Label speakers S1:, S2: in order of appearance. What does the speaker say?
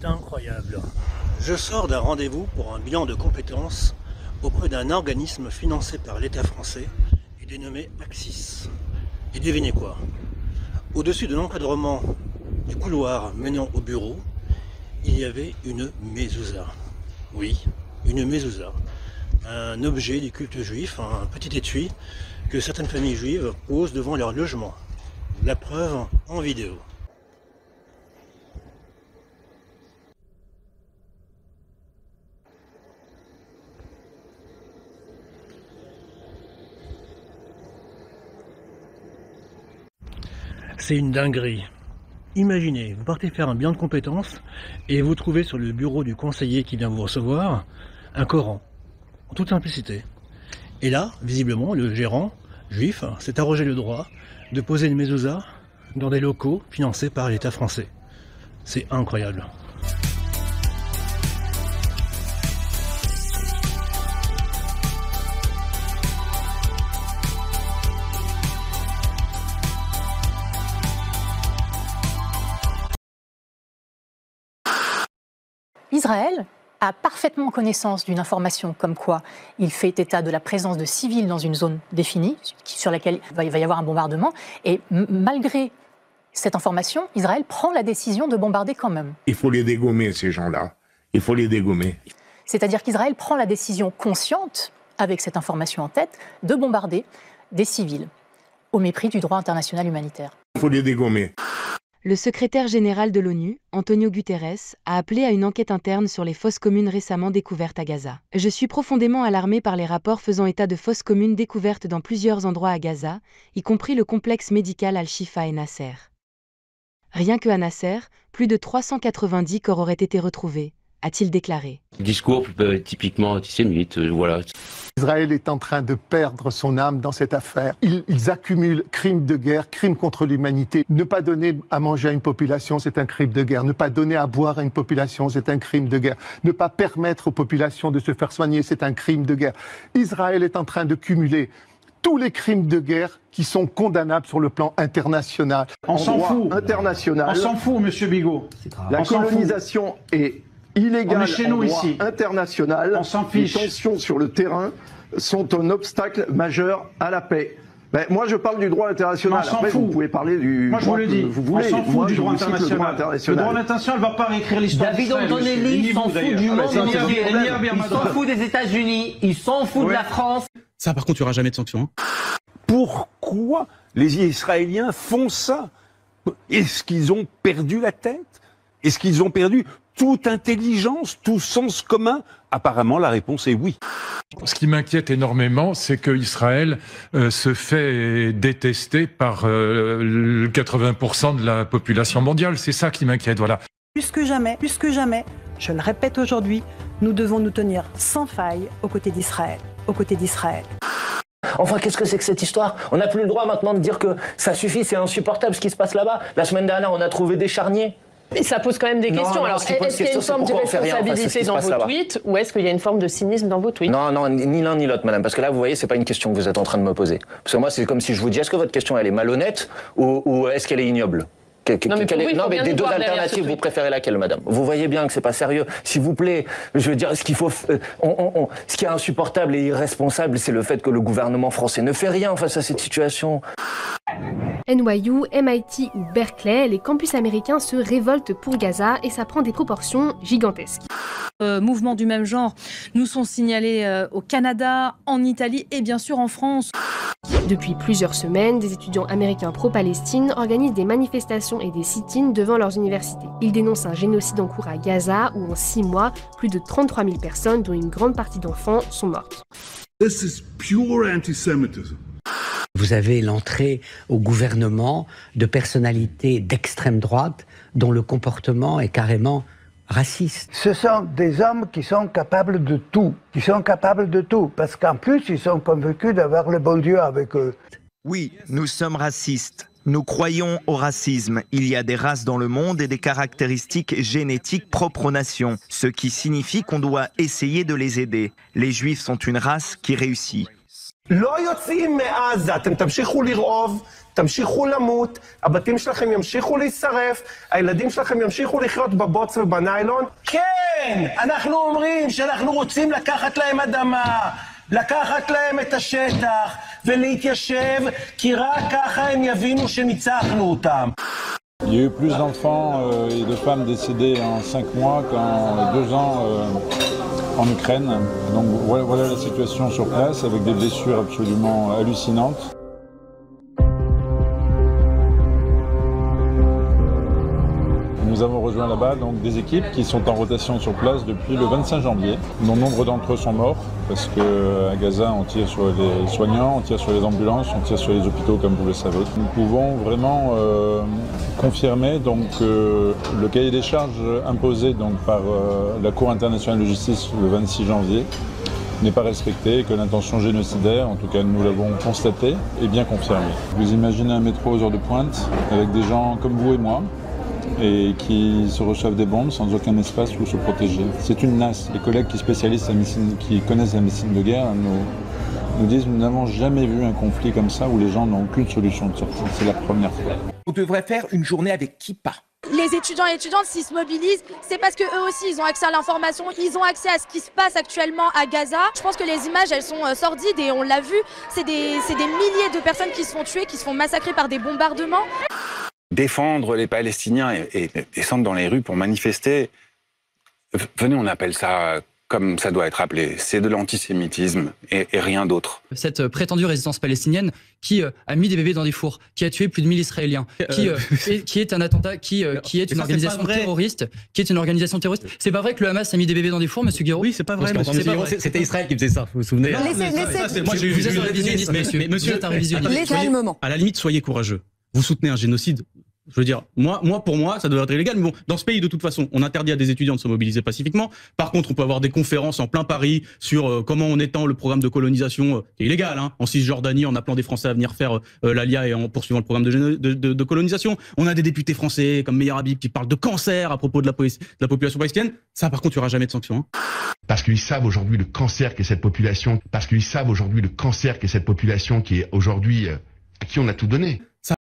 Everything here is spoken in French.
S1: C'est incroyable. Je sors d'un rendez-vous pour un bilan de compétences auprès d'un organisme financé par l'État français et dénommé Axis. Et devinez quoi? Au-dessus de l'encadrement du couloir menant au bureau, il y avait une mezouza. Oui, une mezouza. Un objet du culte juif, un petit étui que certaines familles juives posent devant leur logement. La preuve en vidéo. C'est une dinguerie. Imaginez, vous partez faire un bilan de compétences et vous trouvez sur le bureau du conseiller qui vient vous recevoir un Coran, en toute simplicité. Et là, visiblement, le gérant juif s'est arrogé le droit de poser une mezouza dans des locaux financés par l'État français. C'est incroyable.
S2: Israël a parfaitement connaissance d'une information comme quoi il fait état de la présence de civils dans une zone définie sur laquelle il va y avoir un bombardement. Et malgré cette information, Israël prend la décision de bombarder quand même.
S3: Il faut les dégommer, ces gens-là. Il faut les dégommer.
S2: C'est-à-dire qu'Israël prend la décision consciente, avec cette information en tête, de bombarder des civils, au mépris du droit international humanitaire.
S3: Il faut les dégommer.
S4: Le secrétaire général de l'ONU, Antonio Guterres, a appelé à une enquête interne sur les fosses communes récemment découvertes à Gaza. Je suis profondément alarmé par les rapports faisant état de fosses communes découvertes dans plusieurs endroits à Gaza, y compris le complexe médical Al-Shifa et Nasser. Rien que à Nasser, plus de 390 corps auraient été retrouvés, a-t-il déclaré.
S5: Discours typiquement antisémite, voilà.
S6: Israël est en train de perdre son âme dans cette affaire. Ils accumulent crimes de guerre, crimes contre l'humanité. Ne pas donner à manger à une population, c'est un crime de guerre. Ne pas donner à boire à une population, c'est un crime de guerre. Ne pas permettre aux populations de se faire soigner, c'est un crime de guerre. Israël est en train de cumuler tous les crimes de guerre qui sont condamnables sur le plan international.
S7: On s'en fout.
S6: International.
S7: On s'en fout, monsieur Bigot.
S6: La colonisation est illégale
S7: chez nous
S6: en droit
S7: ici.
S6: international.
S7: On s'en fiche.
S6: Les tensions sur le terrain sont un obstacle majeur à la paix. Ben, moi, je parle du droit international.
S7: On s'en
S6: Après,
S7: fout.
S6: vous pouvez parler du
S7: Moi, je vous le dis.
S6: vous voulez.
S7: On s'en fout
S6: Moi,
S7: du
S6: je
S7: droit
S6: vous cite
S7: international.
S6: le droit
S7: Le droit international ne va pas réécrire l'histoire
S8: David
S7: d'Israël,
S8: Antonelli, il s'en fout du monde entier. Il s'en fout des États-Unis. Il s'en fout de la France.
S9: Ça, par contre, il n'y aura jamais de sanctions.
S10: Pourquoi les Israéliens font ça? Est-ce qu'ils ont perdu la tête? Est-ce qu'ils ont perdu toute intelligence, tout sens commun? Apparemment, la réponse est oui.
S11: Ce qui m'inquiète énormément, c'est que Israël se fait détester par 80% de la population mondiale. C'est ça qui m'inquiète, voilà.
S12: Plus que jamais, je le répète aujourd'hui, nous devons nous tenir sans faille aux côtés d'Israël.
S8: Enfin, qu'est-ce que c'est que cette histoire? On n'a plus le droit maintenant de dire que ça suffit, c'est insupportable ce qui se passe là-bas. La semaine dernière, on a trouvé des charniers.
S13: Et ça pose quand même des questions. Alors, est-ce qu'il y a une forme de responsabilité dans vos tweets ou est-ce qu'il y a une forme de cynisme dans vos tweets?
S8: Non, ni l'un ni l'autre, madame. Parce que là, vous voyez, c'est pas une question que vous êtes en train de me poser. Parce que moi, c'est comme si je vous dis, est-ce que votre question, elle est malhonnête ou est-ce qu'elle est ignoble?
S13: Non, mais
S8: des deux alternatives, vous préférez laquelle, madame? Vous voyez bien que c'est pas sérieux. S'il vous plaît, je veux dire, ce qu'il faut, ce qui est insupportable et irresponsable, c'est le fait que le gouvernement français ne fait rien face à cette situation.
S14: NYU, MIT ou Berkeley, les campus américains se révoltent pour Gaza et ça prend des proportions gigantesques.
S15: Mouvements du même genre nous sont signalés au Canada, en Italie et bien sûr en France.
S14: Depuis plusieurs semaines, des étudiants américains pro-Palestine organisent des manifestations et des sit-ins devant leurs universités. Ils dénoncent un génocide en cours à Gaza où en 6 mois, plus de 33 000 personnes, dont une grande partie d'enfants, sont mortes.
S3: This is pure anti-Semitism.
S16: Vous avez l'entrée au gouvernement de personnalités d'extrême droite dont le comportement est carrément raciste.
S17: Ce sont des hommes qui sont capables de tout, parce qu'en plus ils sont convaincus d'avoir le bon Dieu avec eux.
S18: Oui, nous sommes racistes. Nous croyons au racisme. Il y a des races dans le monde et des caractéristiques génétiques propres aux nations, ce qui signifie qu'on doit essayer de les aider. Les Juifs sont une race qui réussit.
S9: לא יוצאים מעזה, אתם תמשיכו לרעוב, תמשיכו למות, הבתים שלכם ימשיכו להישרף, הילדים שלכם ימשיכו לחיות בבוץ ובניילון. כן, אנחנו אומרים שאנחנו רוצים לקחת להם אדמה, לקחת להם את השטח ולהתיישב, כי רק ככה הם יבינו שניצחנו אותם.
S19: Il y a eu plus d'enfants et de femmes décédées en 5 mois qu'en 2 ans en Ukraine. Donc voilà la situation sur place, avec des blessures absolument hallucinantes. Nous avons rejoint là-bas donc des équipes qui sont en rotation sur place depuis le 25 janvier. Dont nombre d'entre eux sont morts parce qu'à Gaza on tire sur les soignants, on tire sur les ambulances, on tire sur les hôpitaux comme vous le savez. Nous pouvons vraiment confirmer donc le cahier des charges imposé donc par la Cour internationale de justice le 26 janvier n'est pas respecté et que l'intention génocidaire, en tout cas nous l'avons constaté, est bien confirmée. Vous imaginez un métro aux heures de pointe avec des gens comme vous et moi et qui se reçoivent des bombes sans aucun espace où se protéger. C'est une nasse. Les collègues qui connaissent la médecine de guerre nous disent nous n'avons jamais vu un conflit comme ça où les gens n'ont aucune solution de sortie. C'est la première fois.
S20: On devrait faire une journée avec kippa.
S21: Les étudiants et étudiantes, s'ils se mobilisent, c'est parce qu'eux aussi, ils ont accès à l'information, ils ont accès à ce qui se passe actuellement à Gaza. Je pense que les images, elles sont sordides et on l'a vu, c'est des milliers de personnes qui se font tuer, qui se font massacrer par des bombardements.
S22: Défendre les Palestiniens et descendre dans les rues pour manifester, venez, on appelle ça comme ça doit être appelé, c'est de l'antisémitisme et rien d'autre.
S23: Cette prétendue résistance palestinienne qui a mis des bébés dans des fours, qui a tué plus de 1000 Israéliens, qui est un attentat, qui est une organisation terroriste, C'est pas vrai que le Hamas a mis des bébés dans des fours, monsieur Guiraud?
S24: Oui, c'est pas vrai. C'était Israël qui faisait ça, vous vous souvenez?
S23: Moi, vous êtes un révisionniste, monsieur. Vous êtes un révisionniste.
S24: À la limite, soyez courageux. Vous soutenez un génocide. Je veux dire, pour moi, ça doit être illégal. Mais bon, dans ce pays, de toute façon, on interdit à des étudiants de se mobiliser pacifiquement. Par contre, on peut avoir des conférences en plein Paris sur comment on étend le programme de colonisation, qui est illégal, hein, en Cisjordanie, en appelant des Français à venir faire l'ALIA et en poursuivant le programme de colonisation. On a des députés français, comme Meir Habib, qui parlent de cancer à propos de la population palestinienne. Ça, par contre, il n'y aura jamais de sanctions. Hein.
S25: Parce qu'ils savent aujourd'hui le cancer qu'est cette population. Parce qu'ils savent aujourd'hui le cancer qu'est cette population qui est aujourd'hui, à qui on a tout donné.